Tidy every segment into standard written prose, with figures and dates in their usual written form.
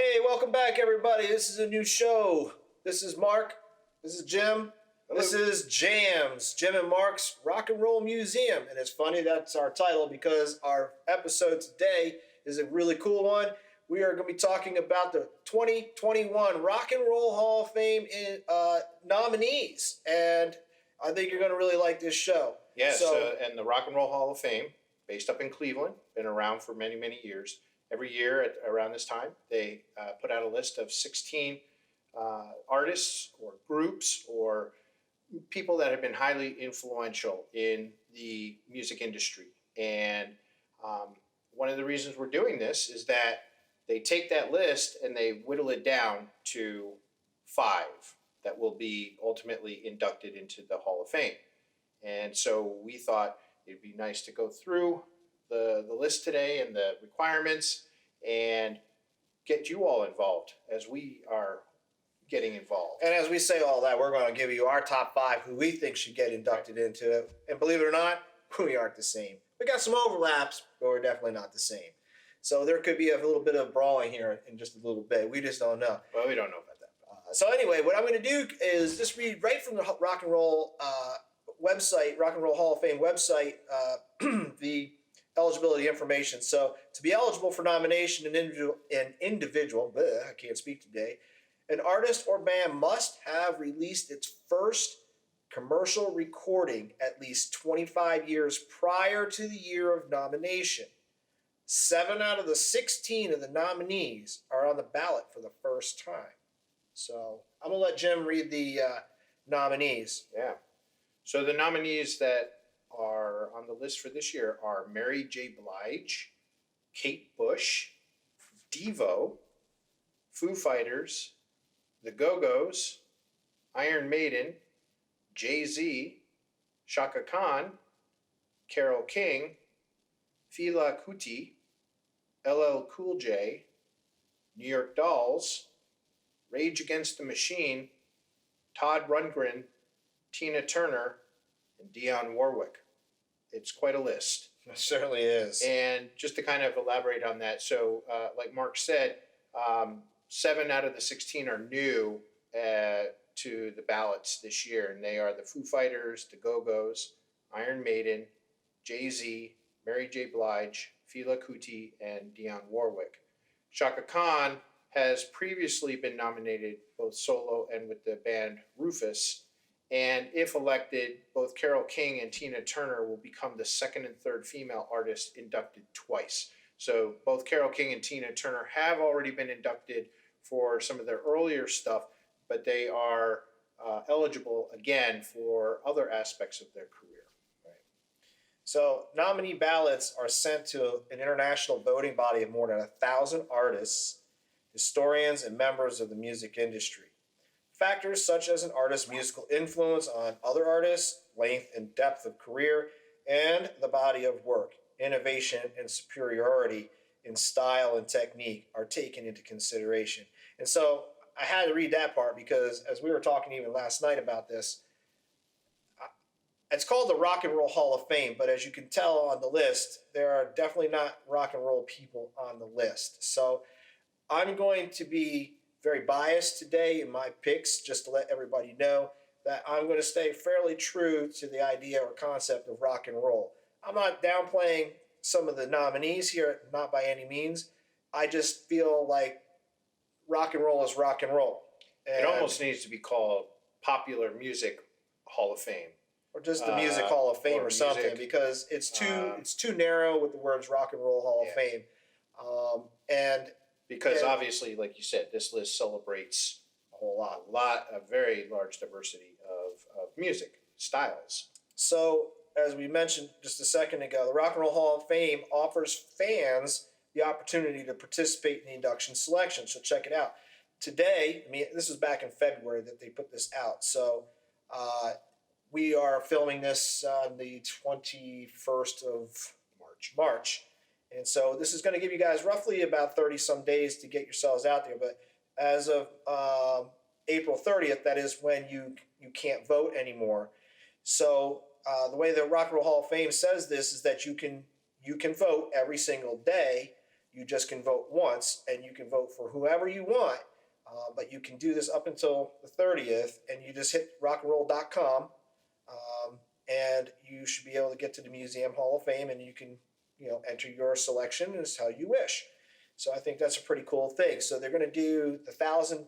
Hey, welcome back, everybody. This is a new show. This is Mark. This is Jim. Hello. This is Jams, Jim and Mark's Rock and Roll Museum. And it's funny that's our title because our episode today is a really cool one. We are going to be talking about the 2021 Rock and Roll Hall of Fame nominees. And I think you're going to really like this show. Yes, and the Rock and Roll Hall of Fame, based up in Cleveland, been around for many, many years. Every year around this time, they put out a list of 16 artists or groups or people that have been highly influential in the music industry. And one of the reasons we're doing this is that they take that list and they whittle it down to 5 that will be ultimately inducted into the Hall of Fame. And so we thought it'd be nice to go through the list today and the requirements and get you all involved as we are getting involved. And as we say all that, we're going to give you our top 5 who we think should get inducted into it. And believe it or not, we aren't the same. We got some overlaps, but we're definitely not the same. So there could be a little bit of brawling here in just a little bit. We just don't know. Well, we don't know about that. So anyway, what I'm going to do is just read right from the Rock and Roll website, Rock and Roll Hall of Fame website, the eligibility information. So to be eligible for nomination, an individual, I can't speak today, an artist or band must have released its first commercial recording at least 25 years prior to the year of nomination. 7 out of the 16 of the nominees are on the ballot for the first time. So I'm going to let Jim read the nominees. Yeah. So the nominees that are on the list for this year are Mary J. Blige, Kate Bush, Devo, Foo Fighters, The Go-Go's, Iron Maiden, Jay-Z, Chaka Khan, Carole King, Fela Kuti, LL Cool J, New York Dolls, Rage Against the Machine, Todd Rundgren, Tina Turner, and Dionne Warwick. It's quite a list. It certainly is. And just to kind of elaborate on that, so like Mark said, 7 out of the 16 are new to the ballots this year, and they are the Foo Fighters, the Go-Go's, Iron Maiden, Jay-Z, Mary J. Blige, Fela Kuti, and Dionne Warwick. Chaka Khan has previously been nominated both solo and with the band Rufus, and if elected, both Carole King and Tina Turner will become the second and third female artists inducted twice. So both Carole King and Tina Turner have already been inducted for some of their earlier stuff, but they are eligible again for other aspects of their career. Right. So nominee ballots are sent to an international voting body of more than 1,000 artists, historians, and members of the music industry. Factors such as an artist's musical influence on other artists, length and depth of career, and the body of work, innovation and superiority in style and technique are taken into consideration. And so I had to read that part because as we were talking even last night about this, it's called the Rock and Roll Hall of Fame, but as you can tell on the list, there are definitely not rock and roll people on the list. So I'm going to be very biased today in my picks, just to let everybody know that I'm going to stay fairly true to the idea or concept of rock and roll. I'm not downplaying some of the nominees here, not by any means. I just feel like rock and roll is rock and roll. It almost needs to be called Popular Music Hall of Fame. Or just the Music Hall of Fame or something, music, because it's too narrow with the words Rock and Roll Hall of Fame. Because obviously, like you said, this list celebrates a very large diversity of music styles. So, as we mentioned just a second ago, the Rock and Roll Hall of Fame offers fans the opportunity to participate in the induction selection. So check it out. Today, this was back in February that they put this out. So we are filming this on the 21st of March. And so this is going to give you guys roughly about 30-some days to get yourselves out there. But as of April 30th, that is when you can't vote anymore. So the way the Rock and Roll Hall of Fame says this is that you can vote every single day You just can vote once, and you can vote for whoever you want. But you can do this up until the 30th, and you just hit rockandroll.com, and you should be able to get to the Museum Hall of Fame, and you can, enter your selection as how you wish. So I think that's a pretty cool thing. So they're going to do the 1,000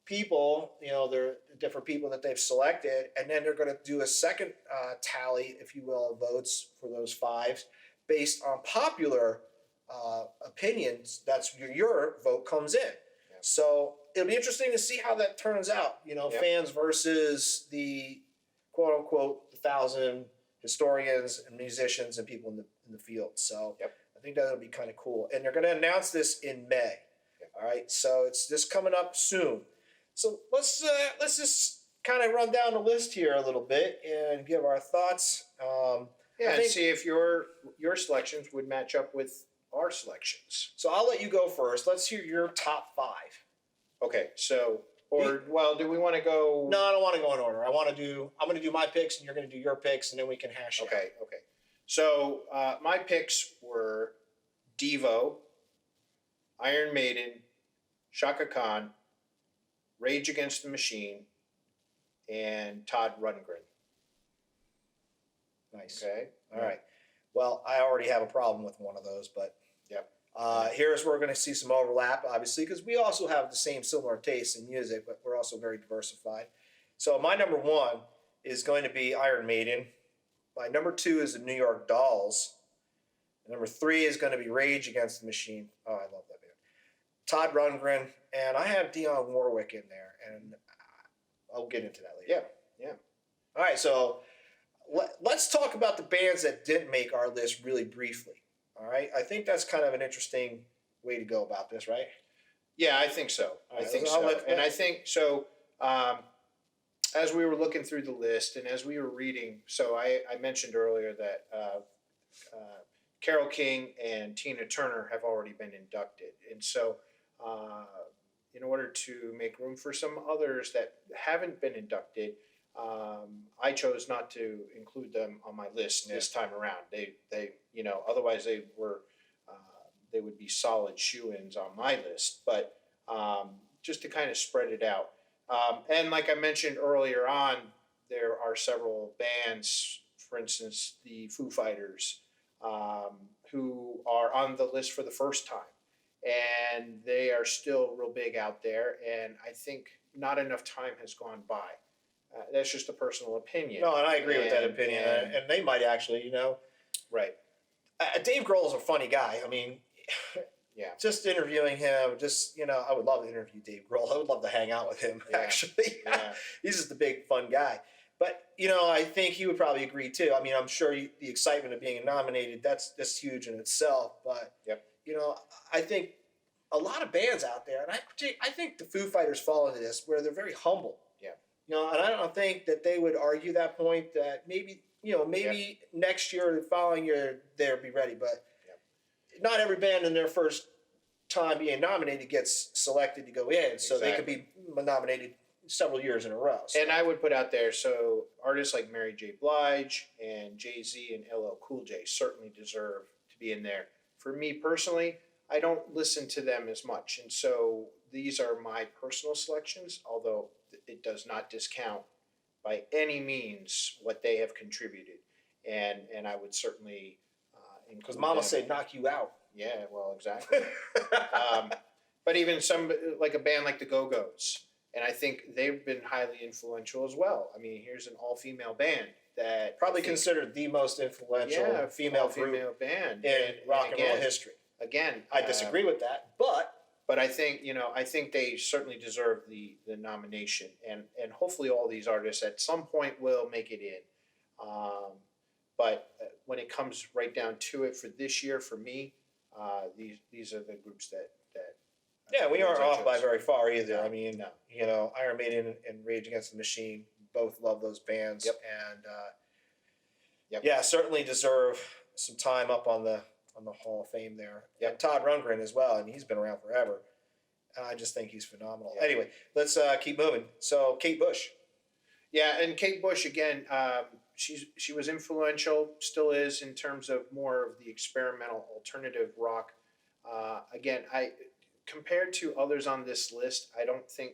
people, they're different people that they've selected, and then they're going to do a second tally, if you will, of votes for those five based on popular opinions. That's where your vote comes in. Yeah. So it'll be interesting to see how that turns out. Fans versus the quote unquote 1,000 historians and musicians and people in the field. So I think that'll be kind of cool. And they're going to announce this in May. All right, so it's just coming up soon. So let's just kind of run down the list here a little bit and give our thoughts. And see if your selections would match up with our selections. So I'll let you go first. Let's hear your top five. Okay, so do we want to go? No, I don't want to go in order. I'm going to do my picks, and you're going to do your picks, and then we can hash it out. Okay. So my picks were Devo, Iron Maiden, Chaka Khan, Rage Against the Machine, and Todd Rundgren. Nice. Okay. All right. Well, I already have a problem with one of those, but here's where we're going to see some overlap, obviously, because we also have the same similar tastes in music, but we're also very diversified. So my number one is going to be Iron Maiden. My number two is the New York Dolls. Number three is going to be Rage Against the Machine. Oh, I love that band. Todd Rundgren, and I have Dionne Warwick in there, and I'll get into that later. Yeah. All right, so let's talk about the bands that didn't make our list really briefly. All right, I think that's kind of an interesting way to go about this, right? Yeah, I think so. I think so. As we were looking through the list and as we were reading, so I mentioned earlier that Carole King and Tina Turner have already been inducted. And so in order to make room for some others that haven't been inducted, I chose not to include them on my list this time around. They otherwise they would be solid shoo-ins on my list, but just to kind of spread it out. And like I mentioned earlier on, there are several bands, for instance, the Foo Fighters, who are on the list for the first time, and they are still real big out there. And I think not enough time has gone by. That's just a personal opinion. No, and I agree with that opinion. And they might actually, right. Dave Grohl is a funny guy. I mean, just interviewing him, I would love to interview Dave Grohl. I would love to hang out with him, actually. Yeah. He's just a big, fun guy. But, I think he would probably agree, too. I mean, I'm sure the excitement of being nominated, that's huge in itself. But, I think a lot of bands out there, and I think the Foo Fighters fall into this, where they're very humble. And I don't think that they would argue that point that maybe next year or the following year they'll be ready. But not every band in their first time being nominated gets selected to go in. So they could be nominated several years in a row. So. And I would put out there, so artists like Mary J. Blige and Jay-Z and LL Cool J certainly deserve to be in there. For me personally, I don't listen to them as much. And so these are my personal selections, although it does not discount by any means what they have contributed. And I would certainly because Mama said knock you out. Yeah, well, exactly. But even some, like a band like the Go-Go's, and I think they've been highly influential as well. I mean, here's an all-female band that probably considered the most influential female band in rock and roll history. Again, I disagree with that, but I think they certainly deserve the nomination, and hopefully all these artists at some point will make it in. But when it comes right down to it, for this year, for me, these are the groups that we aren't off by very far either. No, I mean, Iron Maiden and Rage Against the Machine, both love those bands, and certainly deserve some time up on the Hall of Fame there. And Todd Rundgren as well, and he's been around forever. I just think he's phenomenal. Anyway, let's keep moving. So Kate Bush. Yeah, and Kate Bush again. She was influential, still is, in terms of more of the experimental alternative rock Again, compared to others on this list, I don't think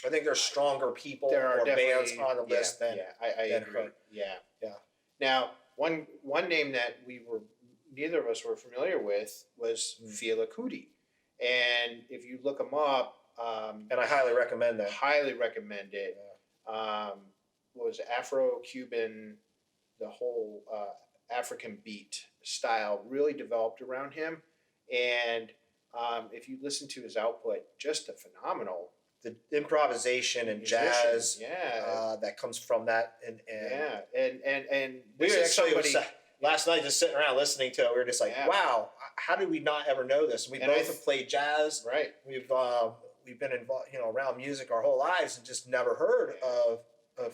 I think there's stronger people there are or bands definitely on the list than I than agree. her. Yeah. Yeah. Now, one name that neither of us were familiar with was Fela Kuti, and if you look him up, And I highly recommend that. highly recommend it. What was it? Afro-Cuban, the whole African beat style really developed around him, and if you listen to his output, just a phenomenal The improvisation and musician. jazz Yeah, that comes from that, and yeah, and we this were is actually somebody. last night just sitting around listening to it. We were just like, Yeah. wow, how did we not ever know this? We And I both have played jazz. Right. We've been involved, around music our whole lives, and just never heard of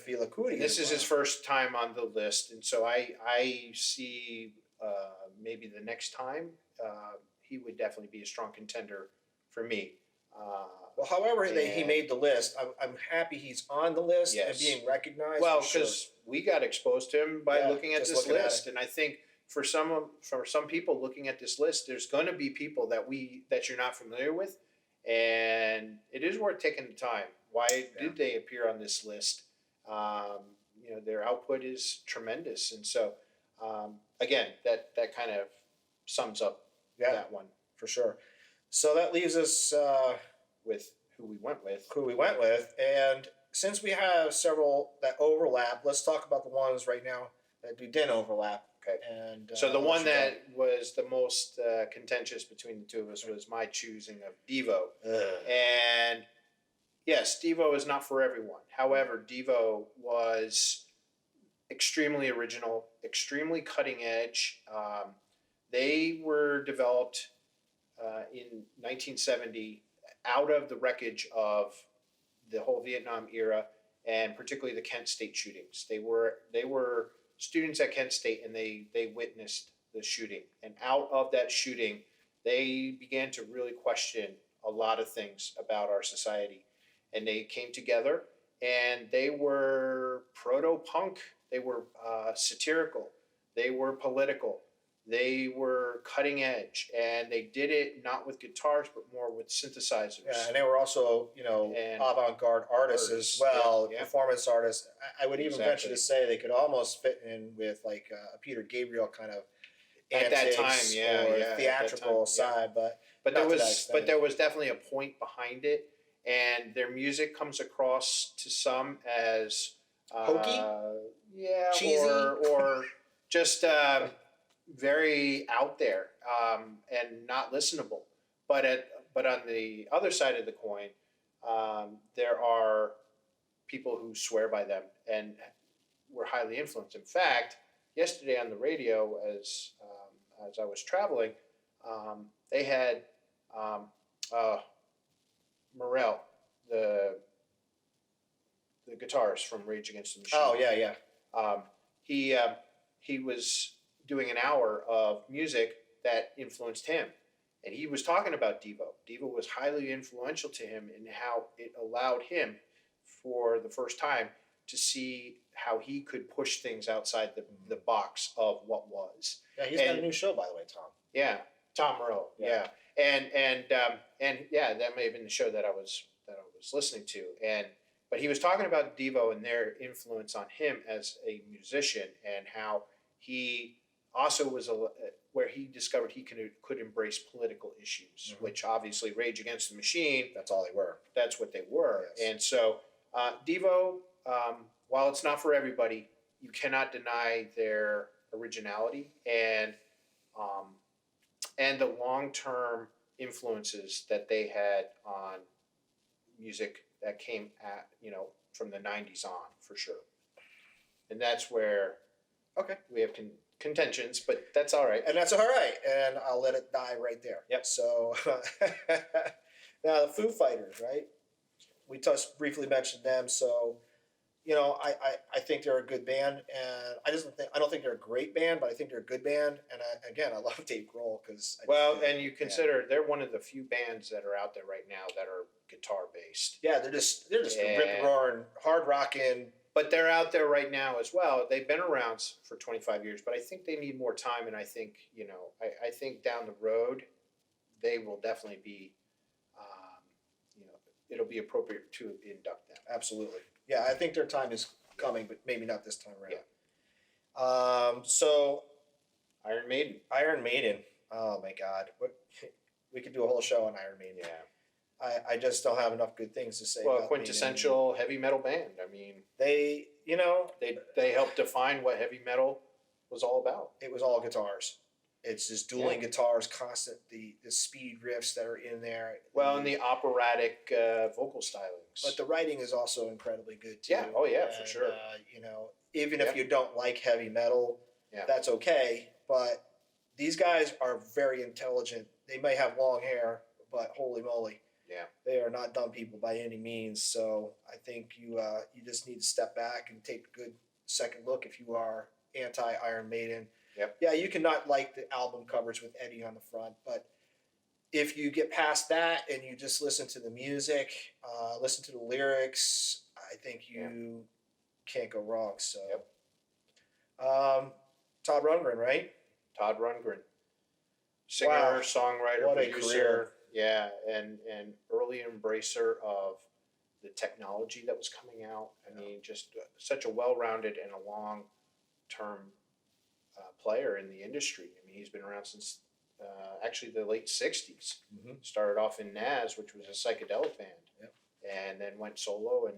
Fela Kuti. And this is his first time on the list, and so I see maybe the next time he would definitely be a strong contender for me. Well, however he and- made the list, I'm happy he's on the list and Yes. being recognized. Well, for sure. because we got exposed to him by Yeah, looking at just this looking at list, and I think for some people looking at this list, there's going to be people that you're not familiar with, and it is worth taking the time. Why did they appear on this list? Their output is tremendous, and so again, that kind of sums up that one for sure. So that leaves us with who we went with. And since we have several that overlap, let's talk about the ones right now that we didn't overlap. Okay. And So the I'll one let you that was the most contentious between the two of us was my choosing of Devo. go. And yes, Devo is not for everyone. However, Devo was extremely original, extremely cutting edge. They were developed in 1970 out of the wreckage of the whole Vietnam era, and particularly the Kent State shootings. They were students at Kent State, and they witnessed the shooting. And out of that shooting, they began to really question a lot of things about our society. And they came together, and they were proto-punk. They were satirical. They were political. They were cutting edge, and they did it not with guitars, but more with synthesizers. Yeah, and they were also, And avant-garde artists as well, yeah. performance artists. I would even venture Exactly. to say they could almost fit in with like a Peter Gabriel kind of At that antics time, yeah, or yeah, at that theatrical time, yeah. side, but But not there to that was extent. there was definitely a point behind it, and their music comes across to some as Hokey? yeah, Cheesy? or just very out there and not listenable. But on the other side of the coin, there are people who swear by them and were highly influenced. In fact, yesterday on the radio, as I was traveling, they had Morel, the guitarist from Rage Against the Machine. Oh yeah. He was doing an hour of music that influenced him, and he was talking about Devo. Devo was highly influential to him in how it allowed him, for the first time, to see how he could push things outside the box of what was. Yeah, he's got a new show, by the way, Tom. Yeah, Tom Morello. Yeah, and yeah, that may have been the show that I was listening to. But he was talking about Devo and their influence on him as a musician, and how he also was where he discovered he could embrace political issues, which obviously Rage Against the Machine. That's all they were. That's what they were, Yes. and so Devo, while it's not for everybody, you cannot deny their originality and the long-term influences that they had on music that came from the 90s on, for sure. And that's where we have contentions, but that's all right. And that's all right. And I'll let it die right there. Yep. So now the Foo Fighters, right? We briefly mentioned them. So, I think they're a good band, and I don't think they're a great band, but I think they're a good band. And I love Dave Grohl because and you consider they're one of the few bands that are out there right now that are guitar based. yeah, they're just Yeah. rip roaring, hard rocking, But they're out there right now as well. They've been around for 25 years, but I think they need more time. And I think, I think down the road, they will definitely be, it'll be appropriate to induct them. Absolutely. Yeah, I think their time is coming, but maybe not this time around. Yeah. So Iron Maiden. Iron Maiden. Oh my God, we could do a whole show on Iron Maiden. Yeah. I just don't have enough good things to say. Well, about quintessential heavy metal band. I mean, Maiden. they helped define what heavy metal was all about. It was all guitars. It's just dueling guitars, constant the speed riffs that are in there. Well, and the operatic vocal stylings. But the writing is also incredibly good too. Yeah. Oh yeah, for sure. Even if you don't like heavy metal, that's okay. But these guys are very intelligent. They may have long hair, but holy moly, they are not dumb people by any means. So I think you just need to step back and take a good second look if you are anti Iron Maiden. Yep. Yeah, you cannot like the album covers with Eddie on the front, but if you get past that and you just listen to the music, listen to the lyrics, I think you can't go wrong. So, Todd Rundgren, right? Todd Rundgren, singer, Wow. songwriter, What a producer, career. and early embracer of the technology that was coming out. I mean, just such a well-rounded and a long-term player in the industry. I mean, he's been around since actually the late '60s. Mm-hmm. Started off in Nas, which was a psychedelic band, and then went solo. And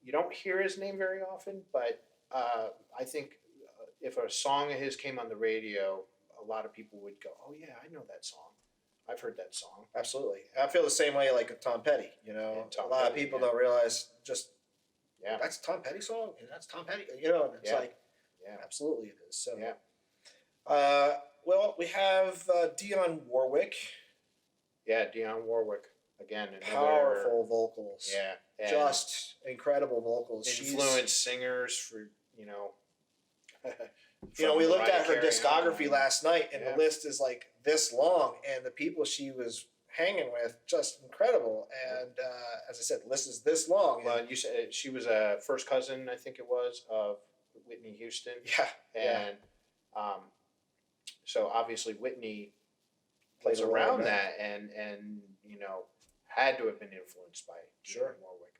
you don't hear his name very often, but I think if a song of his came on the radio, a lot of people would go, "Oh yeah, I know that song. I've heard that song." Absolutely. I feel the same way like with Tom Petty. Tom a lot of Petty, people don't realize just Yeah. that's a Tom Petty song and that's Tom Petty. And it's like absolutely it is. So well, we have Dionne Warwick. Yeah, Dionne Warwick again. Another, Powerful vocals. Yeah, and Just incredible vocals. influenced singers for We looked Mariah at her Carey discography on. last night, and the list is like this long, and the people she was hanging with just incredible. And as I said, the list is this long. And, Well, you said she was a first cousin, I think it was, of Whitney Houston, and so obviously Whitney Plays plays a role around in that, and had to have been influenced by Sure. Dionne Warwick,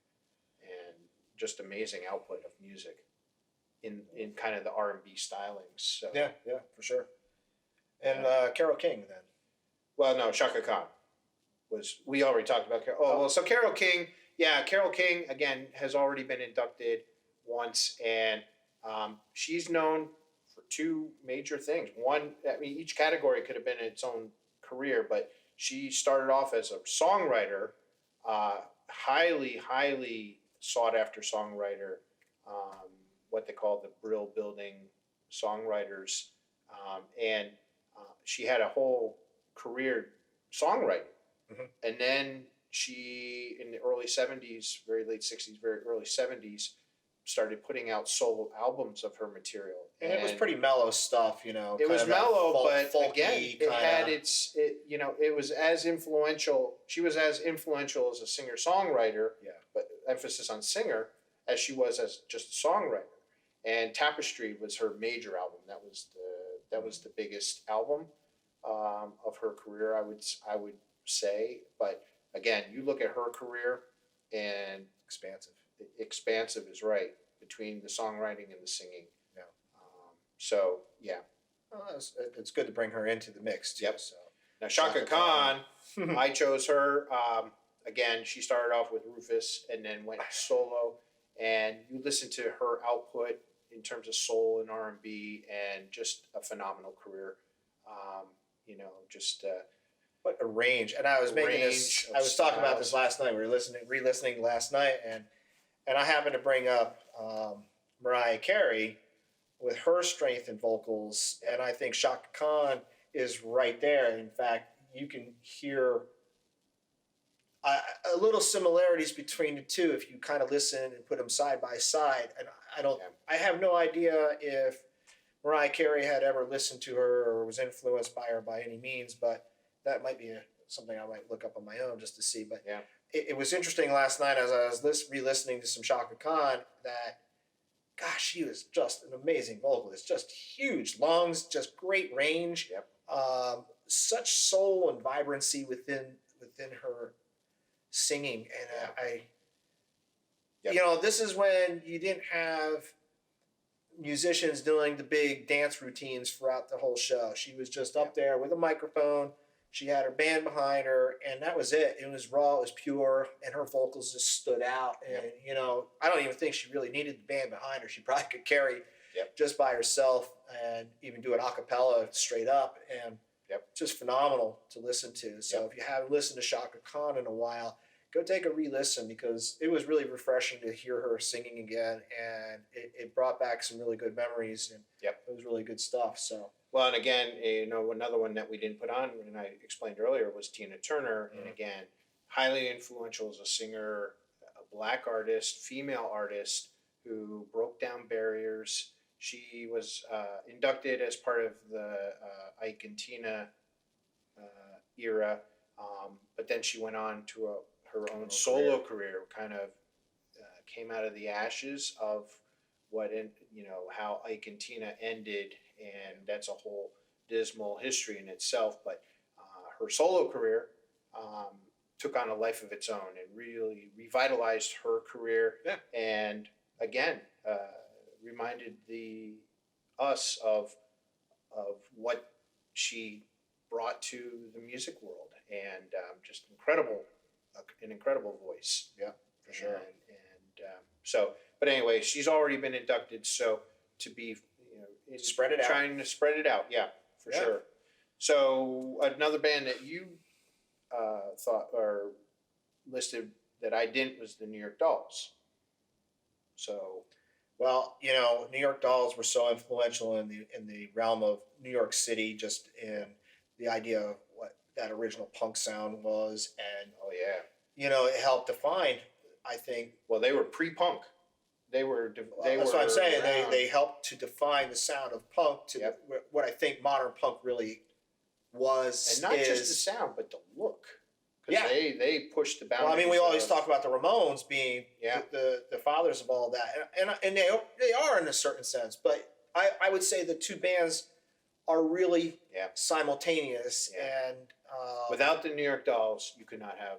and just amazing output of music in kind of the R&B stylings. So yeah, for sure. And Carole King then. well, no, Chaka Khan was. We already talked about Carole. Oh, well, so Carole King, Carole King again has already been inducted once, and she's known for two major things. One, I mean, each category could have been its own career, but she started off as a songwriter, highly sought after songwriter, what they call the Brill Building songwriters, and she had a whole career songwriting. Mhm. And then she, in the early 70s, very late 60s, very early 70s, started putting out solo albums of her material. And it was pretty mellow stuff, It kind was of that mellow, but folky again, it had it was as influential. She was as influential as a singer-songwriter, but emphasis on singer, as she was as just a songwriter. And Tapestry was her major album. That was the biggest album of her career, I would say. But again, you look at her career, and expansive is right, between the songwriting and the singing. Yeah. So Well, it's good to bring her into the mix too. Yep. So. now Chaka Khan, I chose her. Again, she started off with Rufus and then went solo. And you listen to her output in terms of soul and R&B, and just a phenomenal career. What a range! And I was making this. I was talking about this last night. We were re-listening last night, and I happened to bring up Mariah Carey with her strength in vocals, and I think Chaka Khan is right there. In fact, you can hear a little similarities between the two if you kind of listen and put them side by side. And I have no idea if Mariah Carey had ever listened to her or was influenced by her by any means, but that might be something I might look up on my own just to see. But Yeah. it was interesting last night as I was re-listening to some Chaka Khan that, gosh, she was just an amazing vocalist, just huge lungs, just great range, Yep. such soul and vibrancy within her singing. And Yep. this is when you didn't have musicians doing the big dance routines throughout the whole show. She was just up there with a microphone. She had her band behind her, and that was it. It was raw, it was pure, and her vocals just stood out. And I don't even think she really needed the band behind her. She probably could carry just by herself and even do it a cappella straight up, and just phenomenal to listen to. So if you haven't listened to Chaka Khan in a while, go take a re-listen, because it was really refreshing to hear her singing again, and it brought back some really good memories, and it was really good stuff. So Well, and again, another one that we didn't put on, and I explained earlier, was Tina Turner. And again, highly influential as a singer, a black artist, female artist who broke down barriers. She was inducted as part of the Ike and Tina era, but then she went on to her own solo career, kind of came out of the ashes of how Ike and Tina ended, and that's a whole dismal history in itself. But her solo career took on a life of its own and really revitalized her career. Yeah. And again, reminded us of what she brought to the music world, and just an incredible voice. Yeah, for sure. And so, but anyway, she's already been inducted, so to be Spread it out. trying to spread it out, for sure. So another band that you thought or listed that I didn't was the New York Dolls. So, well, New York Dolls were so influential in the realm of New York City, just in the idea of what that original punk sound was, and it helped define, I think. Well, they were pre-punk. That's what I'm saying. They helped to define the sound of punk to what I think modern punk really was. And not just the sound, but the look. Because they pushed the boundaries. Well, I mean, we always talk about the Ramones being the fathers of all that, and they are in a certain sense. But I would say the two bands are really simultaneous. And without the New York Dolls, you could not have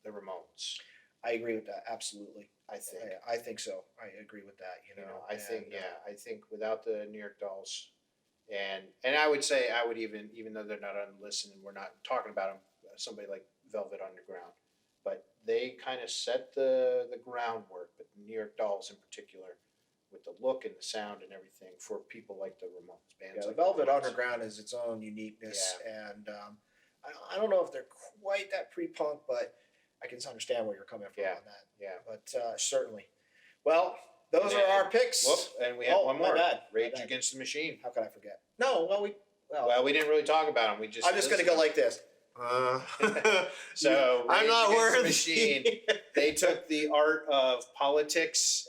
the Ramones. I agree with that, absolutely. I think so. I agree with that. I think without the New York Dolls, and I would say even though they're not on the list and we're not talking about them, somebody like Velvet Underground, but they kind of set the groundwork. But the New York Dolls in particular, with the look and the sound and everything, for people like the Ramones bands. Like Velvet Underground is its own uniqueness, and I don't know if they're quite that pre-punk, but I can understand where you're coming from on that. Yeah. But certainly. Well, those are our picks. And we have one more. Bad. Rage Against the Machine. How could I forget? No, we didn't really talk about them. I'm just going to go like this. So I'm not worthy. The Machine. They took the art of politics,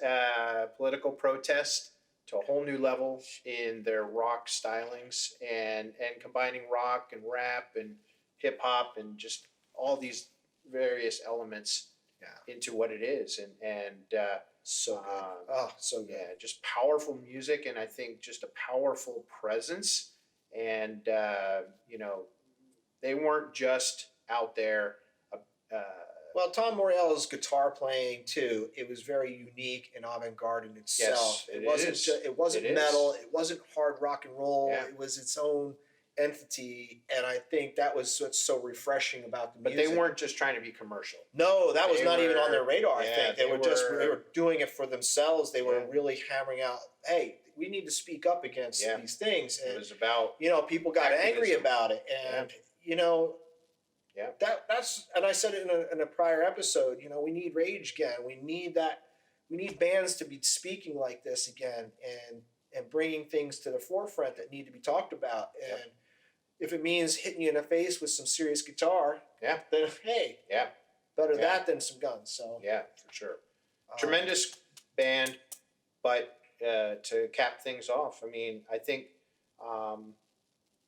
political protest, to a whole new level in their rock stylings, and combining rock and rap and hip hop and just all these various elements into what it is, and so good. So good. Yeah, just powerful music, and I think just a powerful presence, and they weren't just out there. Well, Tom Morello's guitar playing too. It was very unique and avant-garde in itself. Yes, it wasn't metal. It wasn't hard rock and roll. Yeah. It was its own entity, and I think that was what's so refreshing about the music. But they weren't just trying to be commercial. No, that was not even on their radar. I think they were doing it for themselves. They were really hammering out, hey, we need to speak up against these things. And it was about people got angry about it, and that's, and I said it in a prior episode. We need rage again. We need that. We need bands to be speaking like this again, and bringing things to the forefront that need to be talked about. And if it means hitting you in the face with some serious guitar, then hey, better that than some guns. So for sure, tremendous band. But to cap things off, I mean, I think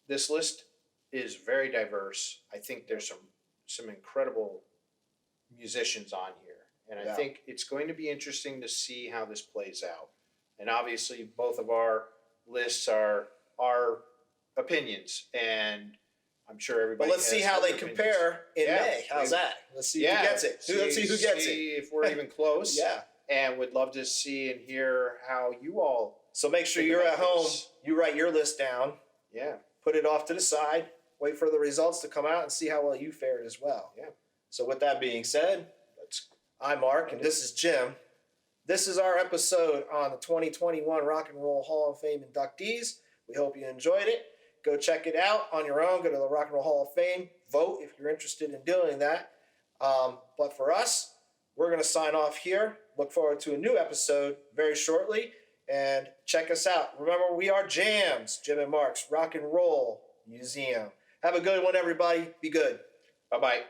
this list is very diverse. I think there's some some incredible musicians on here. And I Yeah. think it's going to be interesting to see how this plays out. And obviously, both of our lists are our opinions, and I'm sure But everybody. let's see has how they other opinions. compare in Yeah. May. How's that? Let's see who gets it. Let's see who gets it. See if we're even close. Yeah. And would love to see and hear how you all. So make sure Think you're about at home. this. You write your list down. Yeah. Put it off to the side. Wait for the results to come out and see how well you fared as well. Yeah. So with that being said, I'm Mark and this is Jim. This is our episode on the 2021 Rock and Roll Hall of Fame inductees. We hope you enjoyed it. Go check it out on your own. Go to the Rock and Roll Hall of Fame. Vote if you're interested in doing that. But for us, we're going to sign off here. Look forward to a new episode very shortly. And check us out. Remember, we are Jams, Jim and Mark's Rock and Roll Museum. Have a good one, everybody. Be good. Bye-bye.